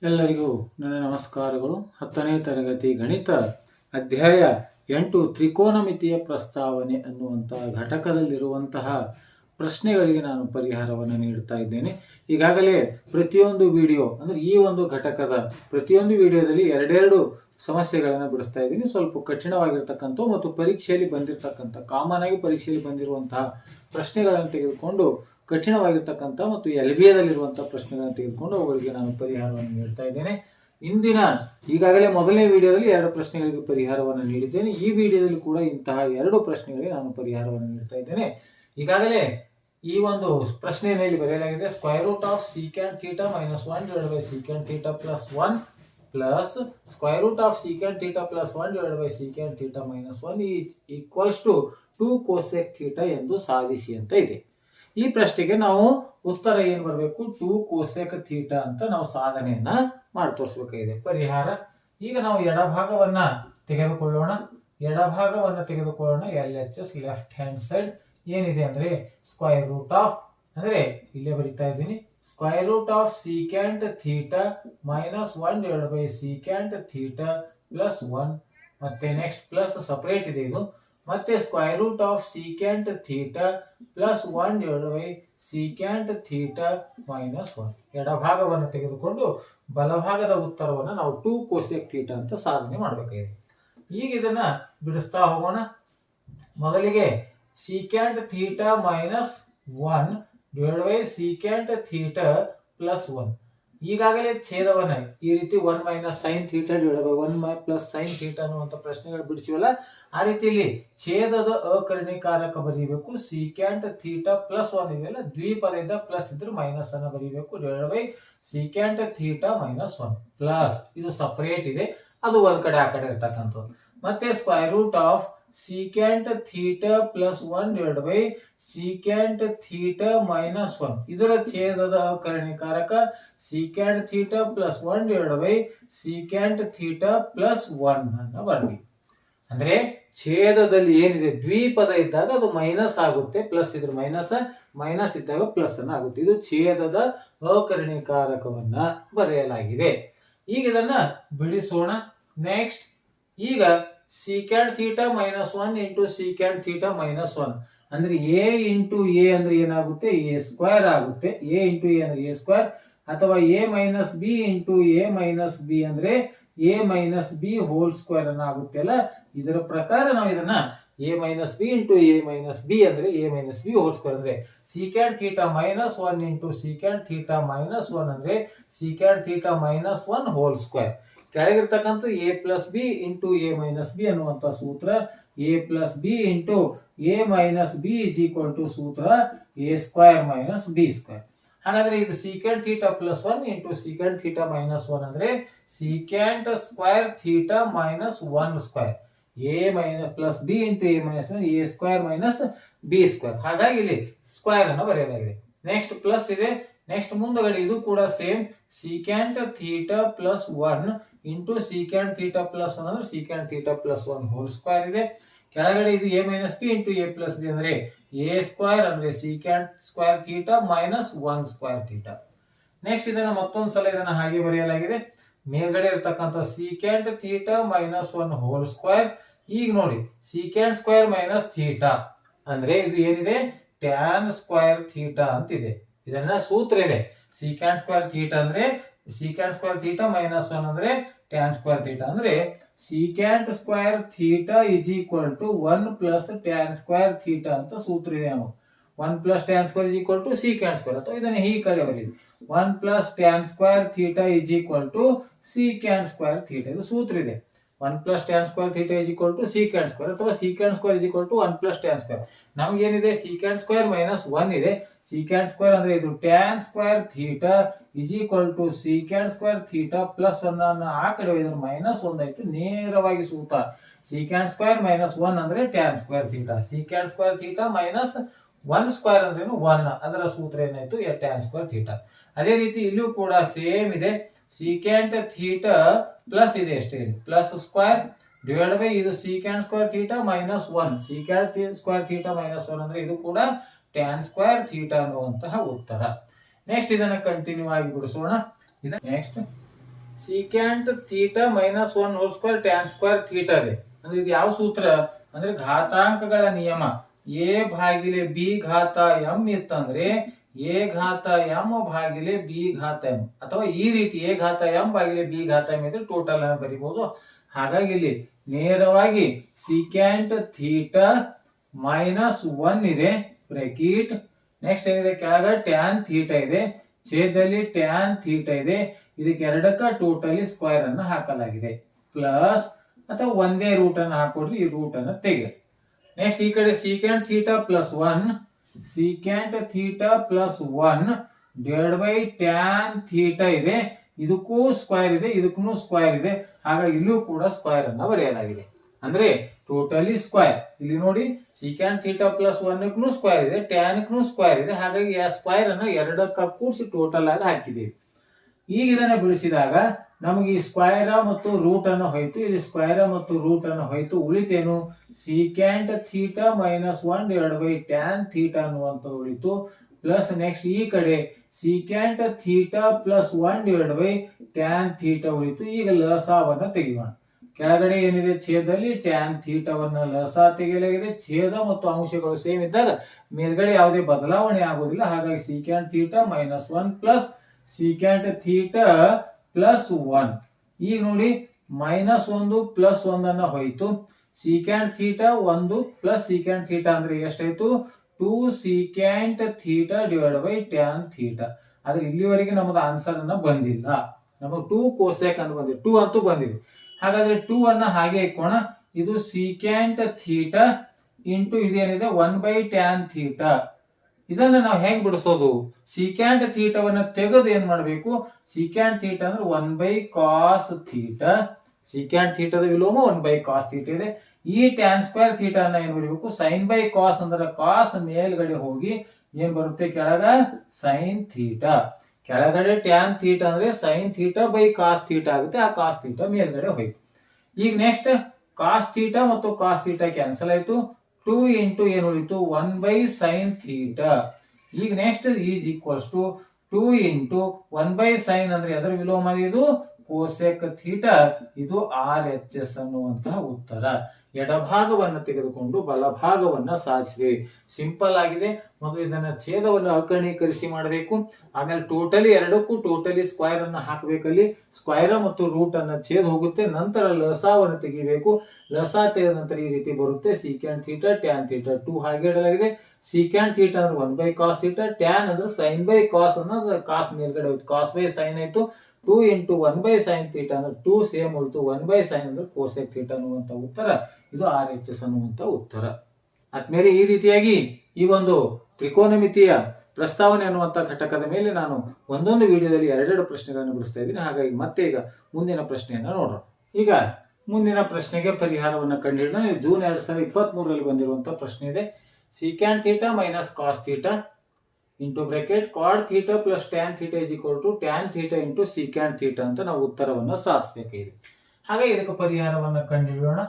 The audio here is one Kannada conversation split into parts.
ಎಲ್ಲರಿಗೂ ನನ್ನ ನಮಸ್ಕಾರಗಳು. 10ನೇ ತರಗತಿ ಗಣಿತ ಅಧ್ಯಾಯ 8 ತ್ರಿಕೋನಮಿತಿಯ ಪ್ರಸ್ತಾವನೆ ಅನ್ನುವಂತಹ ಘಟಕದಲ್ಲಿರುವಂತಹ ಪ್ರಶ್ನೆಗಳಿಗೆ ನಾನು ಪರಿಹಾರವನ್ನು ನೀಡುತ್ತಾ ಇದ್ದೇನೆ. ಈಗಾಗಲೇ ಪ್ರತಿಯೊಂದು ವಿಡಿಯೋ ಅಂದರೆ ಈ ಒಂದು ಘಟಕದ ಪ್ರತಿಯೊಂದು ವಿಡಿಯೋದಲ್ಲಿ ಎರಡೆರಡು ಸಮಸ್ಯೆಗಳನ್ನು ಬಿಡಿಸ್ತಾ ಇದ್ದೀನಿ. ಸ್ವಲ್ಪ ಕಠಿಣವಾಗಿರ್ತಕ್ಕಂಥ ಮತ್ತು ಪರೀಕ್ಷೆಯಲ್ಲಿ ಬಂದಿರತಕ್ಕಂಥ ಕಾಮನ್ ಆಗಿ ಪರೀಕ್ಷೆಯಲ್ಲಿ ಬಂದಿರುವಂತಹ ಪ್ರಶ್ನೆಗಳನ್ನು ತೆಗೆದುಕೊಂಡು ಕಠಿಣವಾಗಿರ್ತಕ್ಕಂಥ ಮತ್ತು ಎಲ್ಬಿಯದಲ್ಲಿರುವಂತಹ ಪ್ರಶ್ನೆಗಳನ್ನು ತೆಗೆದುಕೊಂಡು ಅವುಗಳಿಗೆ ನಾನು ಪರಿಹಾರವನ್ನು ನೀಡ್ತಾ ಇದ್ದೇನೆ. ಇಂದಿನ ಈಗಾಗಲೇ ಮೊದಲನೇ ವಿಡಿಯೋದಲ್ಲಿ 2 ಪ್ರಶ್ನೆಗಳಿಗೆ ಪರಿಹಾರವನ್ನು ನೀಡಿದ್ದೇನೆ. ಈ ವಿಡಿಯೋದಲ್ಲಿ ಕೂಡ ಇಂತಹ 2 ಪ್ರಶ್ನೆಗಳಿಗೆ ನಾನು ಪರಿಹಾರವನ್ನು ನೀಡ್ತಾ ಇದ್ದೇನೆ. ಈಗಾಗಲೇ ಈ ಒಂದು ಪ್ರಶ್ನೆಯಲ್ಲಿ ಬರೆಯಲಾಗಿದೆ square root of secant theta minus 1 divided by secant theta plus 1 plus square root of secant theta plus 1 divided by secant theta minus 1 is equals to 2 cosec theta ಎಂದು ಸಾಧಿಸಿ ಅಂತ ಇದೆ. ಈ ಪ್ರಶ್ನೆಗೆ ನಾವು ಉತ್ತರ ಏನ್ ಬರಬೇಕು, 2 ಕೋಸೆಕ್ ಥೀಟಾ ಅಂತ ನಾವು ಸಾಧನೆಯನ್ನ ಮಾಡಿ ತೋರಿಸಬೇಕಾಗಿದೆ. ಪರಿಹಾರ ಈಗ ನಾವು ಎಡಭಾಗವನ್ನ ತೆಗೆದುಕೊಳ್ಳೋಣ. LHS ಲೆಫ್ಟ್ ಹ್ಯಾಂಡ್ ಸೈಡ್ ಏನಿದೆ ಅಂದ್ರೆ ಸ್ಕ್ವೇರ್ ರೂಟ್ ಆಫ್ ಅಂದ್ರೆ ಇಲ್ಲೇ ಬರೀತಾ ಇದ್ದೀನಿ square root of secant theta minus 1 divided by secant theta plus 1 ಮತ್ತೆ ನೆಕ್ಸ್ಟ್ ಪ್ಲಸ್ ಸಪರೇಟ್ ಇದೆ ಇದು ಮತ್ತೆ square root of secant theta plus 1 divided by secant theta minus 1. ಎಡಭಾಗವನ್ನು ತೆಗೆದುಕೊಂಡು ಬಲಭಾಗದ ಉತ್ತರವನ್ನು ನಾವು 2 ಕೋಸೆಕ್ ಥೀಟಾ ಅಂತ ಸಾಧನೆ ಮಾಡಬೇಕಾಗಿದೆ. ಈಗ ಇದನ್ನ ಬಿಡಿಸ್ತಾ ಹೋಗೋಣ. ಮೊದಲಿಗೆ secant theta minus 1 divided by secant theta plus 1. ಈಗಾಗಲೇ ಛೇದವನ್ನ ಈ ರೀತಿ 1 minus sine theta divided by 1 plus sine theta ಅನ್ನುವಂಥ ಪ್ರಶ್ನೆಗಳು ಬಿಡಿಸಿವಲ್ಲ, ಆ ರೀತಿಯಲ್ಲಿ ಛೇದದ ಅಕರ್ಣೀಕಾರಕ ಬರೀಬೇಕು. ಸೀಕ್ಯಾಂಟ್ ಥೀಟಾ ಪ್ಲಸ್ 1 ಇದೆಯಲ್ಲ, ದ್ವಿಪದದಿಂದ ಪ್ಲಸ್ ಇದ್ರೆ ಮೈನಸ್ ಅನ್ನ ಬರೀಬೇಕು. Divided by secant theta minus 1 plus ಇದು ಸಪರೇಟ್ ಇದೆ, ಅದು ಒಂದ್ ಕಡೆ ಆ ಕಡೆ ಇರ್ತಕ್ಕಂಥದ್ದು. ಮತ್ತೆ square root of secant theta plus 1 divided by secant theta minus 1 ಇದರ ಛೇದದ ಅಕರ್ಣೀಕಾರಕ secant theta plus 1 divided by secant theta plus 1 ಅನ್ನ ಬರ್ದಿ. ಅಂದ್ರೆ ಛೇದದಲ್ಲಿ ಏನಿದೆ ದ್ವಿಪದ ಇದ್ದಾಗ ಅದು ಮೈನಸ್ ಆಗುತ್ತೆ, ಪ್ಲಸ್ ಇದ್ರೆ ಮೈನಸ್ ಇದ್ದಾಗ ಪ್ಲಸ್ ಅನ್ನ ಆಗುತ್ತೆ. ಇದು ಛೇದದ ಅಕರ್ಣೀಕಾರಕವನ್ನ ಬರೆಯಲಾಗಿದೆ. ಈಗ ಇದನ್ನ ಬಿಡಿಸೋಣ. ನೆಕ್ಸ್ಟ್ ಈಗ secant theta minus 1 into secant theta minus 1 ಅಂದ್ರೆ ಎ ಇಂಟು ಎ ಅಂದ್ರೆ ಏನಾಗುತ್ತೆ, ಎ ಸ್ಕ್ವೇರ್ ಆಗುತ್ತೆ. ಎ ಇಂಟು ಎ ಅಂದ್ರೆ ಎ ಸ್ಕ್ವೇರ್, ಅಥವಾ A minus B into A minus B ಅಂದ್ರೆ A minus B whole square ಅನ್ನ ಆಗುತ್ತೆ ಅಲ್ಲ. ಇದರ ಪ್ರಕಾರ ನಾವು ಇದನ್ನ A minus B into A minus B ಅಂದ್ರೆ A minus B whole square ಅಂದ್ರೆ secant theta minus 1 into secant theta minus 1 ಅಂದ್ರೆ secant theta minus 1 whole square. ಕೆಳಗಿರ್ತಕ್ಕಂಥ A plus B into A minus B ಅನ್ನುವಂಥ ಸೂತ್ರ A plus B into A minus B is equal to ಸೂತ್ರ A square minus B square. ಹಾಗಾದ್ರೆ ಇದು secant theta plus 1 into secant theta minus 1 ಅಂದ್ರೆ secant square theta minus 1 square A minus plus B into A minus A square minus B square. ಹಾಗಾಗಿ ಇಲ್ಲಿ ಸ್ಕ್ವೇರ್ ಅನ್ನು ಬರೆಯಲಾಗಿದೆ. ನೆಕ್ಸ್ಟ್ ಪ್ಲಸ್ ಇದೆ. ನೆಕ್ಸ್ಟ್ ಮುಂದಗಡೆ ಇದು ಕೂಡ same secant theta plus 1 into secant theta plus 1 ಅಂದ್ರೆ secant theta plus 1 whole square ಇದೆ. ಕೆಳಗಡೆ ಇದು A minus B into A plus B ಅಂದ್ರೆ ಎ ಸ್ಕ್ವೇರ್ ಅಂದ್ರೆ secant square theta minus 1 square theta. Next ಇದನ್ನ ಮತ್ತೊಂದು ಸಲ ಇದನ್ನ ಹಾಗೆ ಬರೆಯಲಾಗಿದೆ. ಮೇಲ್ಗಡೆ ಇರತಕ್ಕಂಥ secant theta minus 1 whole square. ಈಗ ನೋಡಿ ಸೀಕ್ಯಾಂಟ್ ಸ್ಕ್ವೇರ್ ಮೈನಸ್ ಥೀಟಾ ಅಂದ್ರೆ ಇದು ಏನಿದೆ ಟ್ಯಾನ್ ಸ್ಕ್ವೇರ್ ಥೀಟಾ ಅಂತಿದೆ. ಇದನ್ನ ಸೂತ್ರ ಇದೆ. ಸೀಕ್ಯಾಂಟ್ ಸ್ಕ್ವೇರ್ ಥೀಟಾ ಅಂದ್ರೆ ಸೀಕ್ಯಾಂಟ್ ಸ್ಕ್ವೇರ್ ಥೀಟಾ ಮೈನಸ್ 1 ಅಂದ್ರೆ ಟ್ಯಾನ್ ಸ್ಕ್ವೇರ್ ಥೀಟಾ ಅಂದ್ರೆ secant square theta is equal to 1 plus tan square theta ಅಂತ ಸೂತ್ರ ಇದೆ. ನಾವು 1 plus tan square is equal to secant square, ಅಥವಾ ಇದನ್ನ ಈ ಕಡೆ ಬರೀರಿ 1 plus tan square theta is equal to secant square theta. ಇದು ಸೂತ್ರ ಇದೆ. 1 plus tan square theta is equal to secant square, ಅಥವಾ secant square is equal to 1 plus tan square. ನಮ್ಗೆ ಏನಿದೆ ಸೀಕ್ಯಾಂಟ್ ಸ್ಕ್ವೇರ್ ಮೈನಸ್ 1 ಇದೆ. ಸೀಕ್ಯಾಂಟ್ ಸ್ಕ್ವೇರ್ ಅಂದ್ರೆ ಇದು tan square theta is equal to secant square theta plus 1 ಅನ್ನು ಆ ಕಡೆ ಒಯ್ದ್ರೆ ಮೈನಸ್ 1 ಆಯ್ತು. ನೇರವಾಗಿ ಸೂತ್ರ ಸೀಕ್ಯಾಂಟ್ ಸ್ಕ್ವೇರ್ ಮೈನಸ್ 1 ಅಂದ್ರೆ tan square theta, secant square theta minus 1 square ಅಂದ್ರೆ 1, ಅದರ ಸೂತ್ರ ಏನಾಯ್ತು ಟ್ಯಾನ್ ಸ್ಕ್ವೇರ್ ಥೀಟಾ. ಅದೇ ರೀತಿ ಇಲ್ಲಿಯೂ ಕೂಡ ಸೇಮ್ ಇದೆ. ಸೀಕ್ಯಾಂಟ್ ಥೀಟಾ ಪ್ಲಸ್ ಇದೆ ಅಷ್ಟೇ, ಪ್ಲಸ್ ಸ್ಕ್ವೇರ್ ಡಿವೈಡ್ ಬೈ ಇದು secant square theta minus 1 secant square theta minus 1 ಅಂದ್ರೆ ಇದು ಕೂಡ ಟ್ಯಾನ್ ಸ್ಕ್ವೇರ್ ಥೀಟಾ ಅನ್ನುವಂತಹ ಉತ್ತರ. ನೆಕ್ಸ್ಟ್ ಇದನ್ನ ಕಂಟಿನ್ಯೂ ಆಗಿ ಬಿಡಿಸೋಣ. Next secant theta minus 1 whole square tan square theta ಇದೆ. ಅಂದ್ರೆ ಇದು ಯಾವ ಸೂತ್ರ ಅಂದ್ರೆ ಘಾತಾಂಕಗಳ ನಿಯಮ. ಎ ಭಾಗಿಲೆ ಬಿ ಘಾತ ಎಂ ಇತ್ತಂದ್ರೆ ಎ ಘಾತ ಎಂ ಭಾಗಿಲೆ ಬಿ ಘಾತ ಎಂ, ಅಥವಾ ಈ ರೀತಿ ಎ ಘಾತ ಎಂ ಭಾಗಿಲೆ ಬಿ ಘಾತ ಎಂ ಇದ್ರೆ ಟೋಟಲ್ ಅನ್ನು ಬರೀಬಹುದು. ಹಾಗಾಗಿ ಇಲ್ಲಿ ನೇರವಾಗಿ ಸೀಕ್ಯಾಂಟ್ ಥೀಟಾ ಮೈನಸ್ 1 ಇದೆ ಬ್ರಾಕೆಟ್. ನೆಕ್ಸ್ಟ್ ಏನಿದೆ ಕೆಳಗ ಟ್ಯಾನ್ ಥೀಟಾ ಇದೆ, ಛೇದದಲ್ಲಿ ಟ್ಯಾನ್ ಥೀಟಾ ಇದೆ. ಇದಕ್ಕೆ ಎರಡಕ್ಕ ಟೋಟಲಿ ಸ್ಕ್ವೇರ್ ಅನ್ನು ಹಾಕಲಾಗಿದೆ. ಪ್ಲಸ್ ಅಥವಾ ಒಂದೇ ರೂಟ್ ಅನ್ನು ಹಾಕೊಡ್ರಿ, ಈ ರೂಟ್ ಅನ್ನು ತೆಗೆಯಿರಿ. ನೆಕ್ಸ್ಟ್ ಈ ಕಡೆ secant theta plus 1, secant theta plus 1 divide by tan theta ಇದೆ. ಇದಕ್ಕೂ ಸ್ಕ್ವೇರ್ ಇದೆ, ಇದಕ್ಕೂ ಸ್ಕ್ವೇರ್ ಇದೆ. ಹಾಗಾಗಿ ಇಲ್ಲೂ ಕೂಡ ಸ್ಕ್ವೇರ್ ಅನ್ನ ಬರೆಯಲಾಗಿದೆ. ಅಂದ್ರೆ ಟೋಟಲಿ ಸ್ಕ್ವೇರ್. ಇಲ್ಲಿ ನೋಡಿ ಸೀಕ್ಯಾಂಟ್ ಥೀಟಾ ಪ್ಲಸ್ 1 ಸ್ಕ್ವೇರ್ ಇದೆ, ಟ್ಯಾನ್ ಸ್ಕ್ವೇರ್ ಇದೆ. ಹಾಗಾಗಿ ಆ ಸ್ಕ್ವೇರ್ ಅನ್ನು ಎರಡಕ್ಕ ಕೂಡಿಸಿ ಟೋಟಲ್ ಆಗಿ ಹಾಕಿದ್ದೀವಿ. ಈಗ ಇದನ್ನ ಬಿಡಿಸಿದಾಗ ನಮಗೆ ಈ ಸ್ಕ್ವೇರ್ ಮತ್ತು ರೂಟ್ ಅನ್ನು ಹೋಯ್ತು, ಇಲ್ಲಿ ಸ್ಕ್ವೇರ್ ಮತ್ತು ರೂಟ್ ಅನ್ನು ಹೋಯ್ತು. ಉಳಿತೇನು secant theta minus 1 divide by tan theta ಅನ್ನುವಂಥದ್ದು ಉಳಿತು. ಪ್ಲಸ್ ನೆಕ್ಸ್ಟ್ ಈ ಕಡೆ secant theta plus 1 divide by tan theta ಉಳಿತು. ಈಗ ಲಸಾವನ್ನ ತೆಗೆಯೋಣ. ಕೆಳಗಡೆ ಏನಿದೆ ಛೇದದಲ್ಲಿ ಟ್ಯಾನ್ ಥೀಟಾವನ್ನ ಲಸ ತೆಗೆಯಲಾಗಿದೆ. ಛೇದ ಮತ್ತು ಅಂಶಗಳು ಸೇಮ್ ಇದ್ದಾಗ ಮೇಲ್ಗಡೆ ಯಾವುದೇ ಬದಲಾವಣೆ ಆಗುವುದಿಲ್ಲ. ಹಾಗಾಗಿ secant theta minus 1 plus secant theta plus 1. ಈಗ ನೋಡಿ ಮೈನಸ್ 1 ಪ್ಲಸ್ 1 ಅನ್ನ ಹೋಯ್ತು. Secant theta 1 plus secant theta ಅಂದ್ರೆ ಎಷ್ಟಾಯ್ತು 2 secant theta divide by tan theta. ಆದ್ರೆ ಇಲ್ಲಿವರೆಗೆ ನಮ್ಮದು ಆನ್ಸರ್ ಅನ್ನ ಬಂದಿಲ್ಲ. ನಮಗೆ 2 ಕೋಸೆಕ್ ಅಂತ ಬಂದಿದೆ, 2 ಅಂತೂ ಬಂದಿದೆ. ಹಾಗಾದ್ರೆ 2 ಅನ್ನ ಹಾಗೆ ಇಕ್ಕೋಣ. ಇದು ಸೀಕ್ಯಾಂಟ್ ಥೀಟಾ ಇಂಟು ಇದೇನಿದೆ 1 ಬೈ ಟ್ಯಾನ್ ಥೀಟಾ. ಇದನ್ನ ನಾವು ಹೇಗೆ ಬಿಡಿಸೋದು? ಸೀಕ್ಯಾಂಟ್ ಥೀಟಾವನ್ನ ತೆಗೆದು ಏನ್ ಮಾಡಬೇಕು, ಸೀಕ್ಯಾಂಟ್ ಥೀಟಾ ಅಂದ್ರೆ 1 ಬೈ ಕಾಸ್ ಥೀಟಾ. ಸೀಕ್ಯಾಂಟ್ ಥೀಟಾದ ವಿಲೋಮ 1 ಬೈ ಕಾಸ್ ಥೀಟಾ ಇದೆ. ಈ ಟ್ಯಾನ್ ಸ್ಕ್ವೇರ್ ಥೀಟಾ ಅನ್ನ ಏನ್ ಬರೀಬೇಕು, ಸೈನ್ ಬೈ ಕಾಸ್ ಅಂದ್ರೆ ಕಾಸ್ ಮೇಲ್ಗಡೆ ಹೋಗಿ ಏನ್ ಬರುತ್ತೆ ಕೆಳಗ ಸೈನ್ ಥೀಟಾ. ಕೆಳಗಡೆ ಟ್ಯಾನ್ ಥೀಟಾ ಅಂದ್ರೆ sine theta by cos theta ಆಗುತ್ತೆ. ಆ ಕಾಸ್ ಥೀಟಾ ಮೇಲ್ಗಡೆ ಹೋಯ್ತು. ಈಗ ನೆಕ್ಸ್ಟ್ ಕಾಸ್ ಥೀಟಾ ಮತ್ತು ಕಾಸ್ ಥೀಟಾ ಕ್ಯಾನ್ಸಲ್ ಆಯ್ತು. 2 ಇಂಟು ಏನು ಉಳಿತು 1 ಬೈ ಸೈನ್ ಥೀಟಾ. ಈಗ next is equals to 2 into 1 by sine ಅಂದ್ರೆ ಅದರ ವಿಲೋಮ ಇದು ಕೋಸೆಕ್ ಥೀಟಾ. ಇದು RHS ಅನ್ನುವಂತಹ ಉತ್ತರ. ಎಡಭಾಗವನ್ನು ತೆಗೆದುಕೊಂಡು ಬಲಭಾಗವನ್ನ ಸಾಧಿಸಿದೆ. ಸಿಂಪಲ್ ಆಗಿದೆ. ಮೊದಲು ಇದನ್ನ ಛೇದವನ್ನು ಅಕರ್ಣೀಕರಿಸಿ ಮಾಡಬೇಕು. ಆಮೇಲೆ ಟೋಟಲಿ ಎರಡಕ್ಕೂ ಟೋಟಲಿ ಸ್ಕ್ವೇರ್ ಅನ್ನ ಹಾಕಬೇಕಲ್ಲಿ. ಸ್ಕ್ವೇರ್ ಮತ್ತು ರೂಟ್ ಅನ್ನ ಛೇದ ಹೋಗುತ್ತೆ. ನಂತರ ಲಸಾವನ್ನು ತೆಗಿಬೇಕು. ಲಸಾ ತೆಗೆದ ನಂತರ ಈ ರೀತಿ ಬರುತ್ತೆ ಸೀಕ್ಯಾಂಟ್ ಥೀಟಾ ಟ್ಯಾನ್ ಥೀಟಾ 2 ಹಾಗೆ ಇಡಲಾಗಿದೆ. ಸೀಕ್ಯಾಂಟ್ ಥೀಟಾ ಅಂದ್ರೆ 1 ಬೈ ಕಾಸ್ ಥೀಟಾ, ಟ್ಯಾನ್ ಅಂದ್ರೆ ಸೈನ್ ಬೈ ಕಾಸ್ ಅನ್ನೋದು ಕಾಸ್ ಮೇಲ್ಗಡೆ ಹೋಯ್ತು, ಕಾಸ್ ಬೈ ಸೈನ್ ಆಯ್ತು. 2 ಇಂಟು 1 ಬೈ ಸೈನ್ ಥೀಟಾ ಅಂದ್ರೆ 2 ಸೇಮ್ ಉಳಿತು. 1 ಬೈ ಸೈನ್ ಅಂದ್ರೆ ಕೋಸೆಕ್ ಥೀಟಾ ಅನ್ನುವಂತ ಉತ್ತರ. ಇದು RHS ಅನ್ನುವಂತ ಉತ್ತರ. ಆದ್ಮೇಲೆ ಈ ರೀತಿಯಾಗಿ ಈ ಒಂದು ತ್ರಿಕೋನಮಿತಿಯ ಪ್ರಸ್ತಾವನೆ ಅನ್ನುವಂತ ಘಟಕದ ಮೇಲೆ ನಾನು ಒಂದೊಂದು ವಿಡಿಯೋದಲ್ಲಿ ಎರಡೆರಡು ಪ್ರಶ್ನೆಗಳನ್ನು ಬಿಡಿಸ್ತಾ ಇದ್ದೀನಿ. ಹಾಗಾಗಿ ಮತ್ತೆ ಈಗ ಮುಂದಿನ ಪ್ರಶ್ನೆಯನ್ನ ನೋಡೋಣ. ಈಗ ಮುಂದಿನ ಪ್ರಶ್ನೆಗೆ ಪರಿಹಾರವನ್ನು ಕಂಡುಹಿಡಿದ ಜೂನ್ 2023ರಲ್ಲಿ ಬಂದಿರುವಂತಹ ಪ್ರಶ್ನೆ ಇದೆ. Secant theta minus cos theta into bracket cot theta plus tan theta is equal to tan theta into secant theta ಅಂತ ನಾವು ಉತ್ತರವನ್ನು ಸಾಧಿಸಬೇಕಾಗಿದೆ. ಹಾಗಾಗಿ ಇದಕ್ಕೆ ಪರಿಹಾರವನ್ನು ಕಂಡುಹಿಡಿಯೋಣ.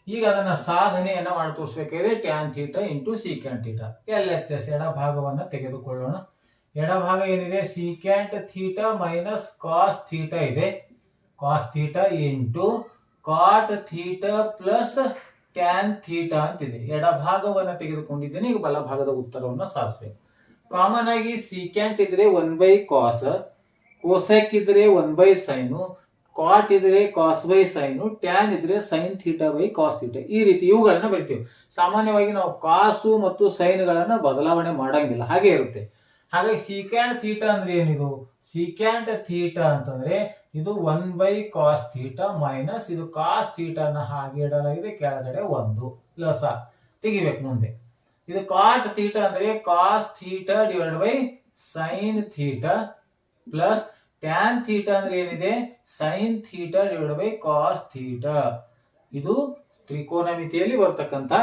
ಈಗ ಅದನ್ನ ಸಾಧನೆಯನ್ನ ಮಾಡಿ ತೋರಿಸಬೇಕಾಗಿದೆ. Tan theta into secant theta. LHS ಎಡಭಾಗವನ್ನ ತೆಗೆದುಕೊಳ್ಳೋಣ. ಎಡಭಾಗ ಏನಿದೆ secant theta minus cos theta ಇದೆ. Cos theta into cot theta plus tan theta ಅಂತಿದೆ. ಎಡಭಾಗವನ್ನ ತೆಗೆದುಕೊಂಡಿದ್ದೇನೆ. ಈಗ ಬಲಭಾಗದ ಉತ್ತರವನ್ನ ಸಾಧಿಸಬೇಕು. ಕಾಮನ್ ಆಗಿ ಸೀಕ್ಯಾಂಟ್ ಇದ್ರೆ 1 ಬೈ ಕಾಸ್, ಕೋಸೆಕ್ ಇದ್ರೆ 1 ಬೈ ಸೈನು, ಕಾಟ್ ಇದ್ರೆ ಕಾಸ್ ಬೈ ಸೈನು, ಟ್ಯಾನ್ ಇದ್ರೆ sine theta by cos theta. ಈ ರೀತಿ ಇವುಗಳನ್ನ ಬರಿತೀವಿ. ಸಾಮಾನ್ಯವಾಗಿ ನಾವು ಕಾಸು ಮತ್ತು ಸೈನ್ಗಳನ್ನ ಬದಲಾವಣೆ ಮಾಡಂಗಿಲ್ಲ, ಹಾಗೆ ಇರುತ್ತೆ. ಹಾಗಾಗಿ ಸೀಕ್ಯಾಂಟ್ ಥೀಟಾ ಅಂದ್ರೆ ಏನಿದು, ಸೀಕ್ಯಾಂಟ್ ಥೀಟಾ ಅಂತಂದ್ರೆ ಇದು 1 ಬೈ ಕಾಸ್ ಥೀಟಾ ಮೈನಸ್ ಇದು ಕಾಸ್ ಥೀಟಾನ ಹಾಗೆ ಇಡಲಾಗಿದೆ. ಕೆಳಗಡೆ 1 ಲಸ ತೆಗಿಬೇಕು ಮುಂದೆ. ಇದು ಕಾಟ್ ಥೀಟಾ ಅಂದ್ರೆ cos theta divide by sine theta plus tan theta ಅಂದ್ರೆ ಏನಿದೆ sine theta divide by cos theta. ಇದು ತ್ರಿಕೋನಮಿತಿಯಲ್ಲಿ ಬರ್ತಕ್ಕಂತ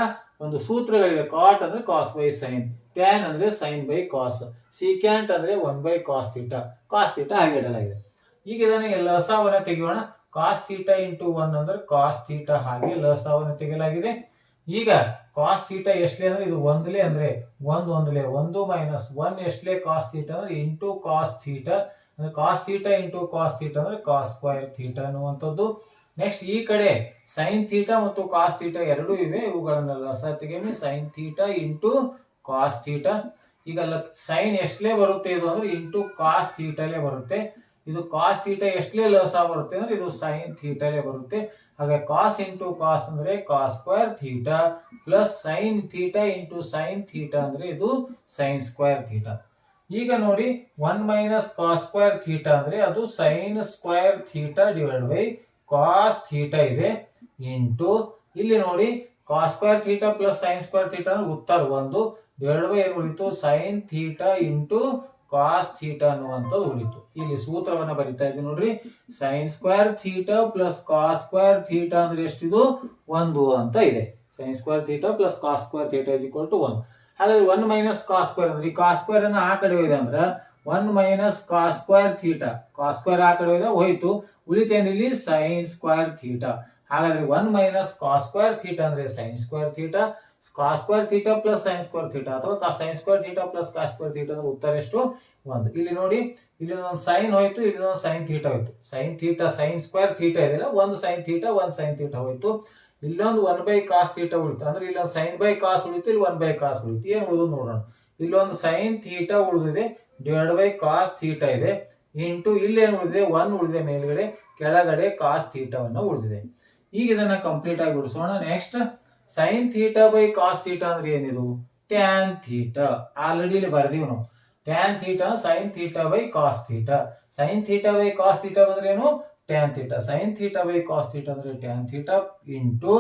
ಒಂದು ಸೂತ್ರಗಳಿವೆ. ಕಾಟ್ ಅಂದ್ರೆ ಕಾಸ್ ಬೈ ಸೈನ್, ಟ್ಯಾನ್ ಅಂದ್ರೆ ಸೈನ್ ಬೈ ಕಾಸ್, ಸೀಕ್ಯಾಂಟ್ ಅಂದ್ರೆ 1 by cos theta, cos theta ಹಾಗೆ ಇಡಲಾಗಿದೆ. ಈಗ ಇದನ್ನ ಲಸವನ್ನ ತೆಗೆಯೋಣ. ಕಾಸ್ ಥೀಟಾ ಇಂಟು 1 ಅಂದ್ರೆ ಕಾಸ್ ಥೀಟಾ ಹಾಗೆ ಲಸವನ್ನ ತೆಗೆಯಲಾಗಿದೆ. ಈಗ ಕಾಸ್ ಥೀಟಾ ಎಷ್ಟಲೇ ಅಂದ್ರೆ ಇದು 1 ಅಂದ್ರೆ 1 ಮೈನಸ್ 1 ಎಷ್ಟಲೇ ಕಾಸ್ ಥೀಟಾ ಅಂದ್ರೆ ಇಂಟು ಕಾಸ್ ಥೀಟಾ. ಅಂದ್ರೆ cos theta into cos theta ಅಂದ್ರೆ ಕಾಸ್ ಸ್ಕ್ವೈರ್ ಥೀಟಾ ಅನ್ನುವಂಥದ್ದು. ನೆಕ್ಸ್ಟ್ ಈ ಕಡೆ ಸೈನ್ ಥೀಟಾ ಮತ್ತು ಕಾಸ್ ಥೀಟಾ ಎರಡೂ ಇವೆ, ಇವುಗಳನ್ನ ಲಸ ತೆಗೆಮಿ sine theta into cos theta. ಈಗ ಸೈನ್ ಎಷ್ಟಲೇ ಬರುತ್ತೆ ಇದು ಅಂದ್ರೆ ಇಂಟು ಕಾಸ್ ಥೀಟಾಲೇ ಬರುತ್ತೆ. ಇದು ಕಾಸ್ ಥೀಟಾ ಎಷ್ಟಲೇ ಲಸ ಬರುತ್ತೆ ಅಂದ್ರೆ ಇದು ಸೈನ್ ಥೀಟಾಲೇ ಬರುತ್ತೆ. ಹಾಗೆ ಕಾಸ್ ಇಂಟು ಕಾಸ್ ಅಂದ್ರೆ cos square theta plus sine theta into sine theta ಅಂದ್ರೆ ಇದು ಸೈನ್ ಸ್ಕ್ವೇರ್ ಥೀಟಾ. ಈಗ ನೋಡಿ 1 ಮೈನಸ್ ಕಾಸ್ ಸ್ಕ್ವೇರ್ ಥೀಟಾ ಅಂದ್ರೆ ಅದು sine square theta divide by cos theta ಇದೆ ಇಂಟು ಇಲ್ಲಿ ನೋಡಿ cos square theta plus sine square theta ಅಂದ್ರೆ ಉತ್ತರ 1 ಡಿವೈಡ್ ಬೈ ಏನು ಉಳಿತು sine theta into cos theta ಅನ್ನುವಂಥದ್ದು ಉಳಿತು. ಇಲ್ಲಿ ಸೂತ್ರವನ್ನ ಬರಿತಾ ಇದ್ದೀನಿ ನೋಡ್ರಿ, sine square theta plus cos square theta ಅಂದ್ರೆ ಎಷ್ಟಿದು 1 ಅಂತ ಇದೆ. Sine square theta plus cos square theta is equal to 1. ಹಾಗಾದ್ರೆ 1 ಮೈನಸ್ ಕಾಸ್ ಸ್ಕ್ವೇರ್ ಅಂದ್ರೆ ಈ ಕಾಸ್ ಸ್ಕ್ವೇರ್ ಅನ್ನ ಆ ಕಡೆ ಹೋಗಿದೆ ಅಂದ್ರೆ 1 minus cos square theta, cos square ಆ ಕಡೆ ಹೋಗಿದೆ ಹೋಯ್ತು, ಉಳಿತೇನಿಲ್ಲಿ ಸೈನ್ ಸ್ಕ್ವೇರ್ ಥೀಟಾ. ಹಾಗಾದ್ರೆ 1 ಮೈನಸ್ ಕಾಸ್ ಸ್ಕ್ವೇರ್ ಥೀಟಾ ಅಂದ್ರೆ sine square theta, cos square theta plus sine square theta ಅಥವಾ sine square theta plus cos square theta ಅಂದ್ರೆ ಉತ್ತರ ಎಷ್ಟು 1. ಇಲ್ಲಿ ನೋಡಿ ಇಲ್ಲಿ ಒಂದು ಸೈನ್ ಹೋಯ್ತು, ಇಲ್ಲಿ ಒಂದು ಸೈನ್ ಥೀಟಾ ಹೋಯ್ತು. Sine theta sine square theta ಇದೆಯಲ್ಲ, ಒಂದು ಸೈನ್ ಥೀಟಾ ಒಂದು ಸೈನ್ ಥೀಟಾ ಹೋಯ್ತು. ಇಲ್ಲೊಂದು 1 ಬೈ ಕಾಸ್ ಥೀಟಾ ಉಳಿತು, ಅಂದ್ರೆ ಇಲ್ಲೊಂದು ಸೈನ್ ಬೈ ಕಾಸ್ ಉಳಿತು, ಇಲ್ಲಿ 1 ಬೈ ಕಾಸ್ ಉಳಿತು. ಏನು ಉಳಿದು ನೋಡೋಣ, ಇಲ್ಲೊಂದು ಸೈನ್ ಥೀಟಾ ಉಳಿದಿದೆ ಡಿವೈಡ್ ಬೈ ಕಾಸ್ ಥೀಟಾ ಇದೆ ಇಂಟು ಇಲ್ಲಿ ಏನು ಉಳಿದಿದೆ 1 ಉಳಿದಿದೆ ಮೇಲ್ಗಡೆ, ಕೆಳಗಡೆ ಕಾಸ್ ಥೀಟಾವನ್ನು ಉಳಿದಿದೆ. ಈಗ ಇದನ್ನ ಕಂಪ್ಲೀಟ್ ಆಗಿ ಬಿಡಿಸೋಣ. Next sine theta by cos theta ಅಂದ್ರೆ ಏನಿದು ಟ್ಯಾನ್ ಥೀಟಾ. ಆಲ್ರೆಡಿ ಇಲ್ಲಿ ಬರ್ದೀವಿ ನಾವು, tan theta sine theta by cos theta. Sine theta by cos theta ಅಂದ್ರೆ ಏನು tan theta. Sine theta by cos theta ಅಂದ್ರೆ tan theta into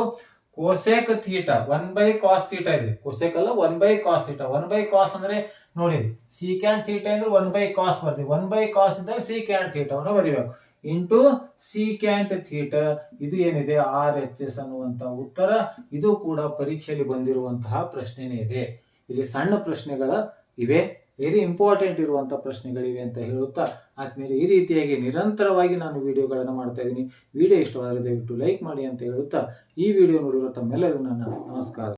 cosec theta 1 by cos theta ಇದೆ, ಕೋಸೆಕ್ ಅಲ್ಲ 1 by cos theta. 1 by cos ಅಂದ್ರೆ ನೋಡಿ ಸೀಕ್ಯಾಂಟ್ ಥೀಟಾ ಅಂದ್ರೆ 1 ಬೈ ಕಾಸ್ ಬರ್ತೀವಿ, 1 ಬೈ ಕಾಸ್ ಇದ್ದಾಗ ಸೀಕ್ಯಾಂಟ್ ಥೀಟಾವನ್ನು ಬರೀಬೇಕು ಇಂಟು ಸೀಕ್ಯಾಂಟ್ ಥೀಟಾ. ಇದು ಏನಿದೆ RHS ಅನ್ನುವಂತ ಉತ್ತರ. ಇದು ಕೂಡ ಪರೀಕ್ಷೆಯಲ್ಲಿ ಬಂದಿರುವಂತಹ ಪ್ರಶ್ನೆನೇ ಇದೆ. ಇಲ್ಲಿ ಸಣ್ಣ ಪ್ರಶ್ನೆಗಳ ಇವೆ, ವೆರಿ ಇಂಪಾರ್ಟೆಂಟ್ ಇರುವಂತಹ ಪ್ರಶ್ನೆಗಳಿವೆ ಅಂತ ಹೇಳುತ್ತಾ ಆದ್ಮೇಲೆ ಈ ರೀತಿಯಾಗಿ ನಿರಂತರವಾಗಿ ನಾನು ವಿಡಿಯೋಗಳನ್ನು ಮಾಡ್ತಾ ಇದ್ದೀನಿ. ವಿಡಿಯೋ ಇಷ್ಟವಾದರೆ ದಯವಿಟ್ಟು ಲೈಕ್ ಮಾಡಿ ಅಂತ ಹೇಳುತ್ತಾ ಈ ವಿಡಿಯೋ ನೋಡಿರೋ ತಮ್ಮೆಲ್ಲರಿಗೂ ನನ್ನ ನಮಸ್ಕಾರ.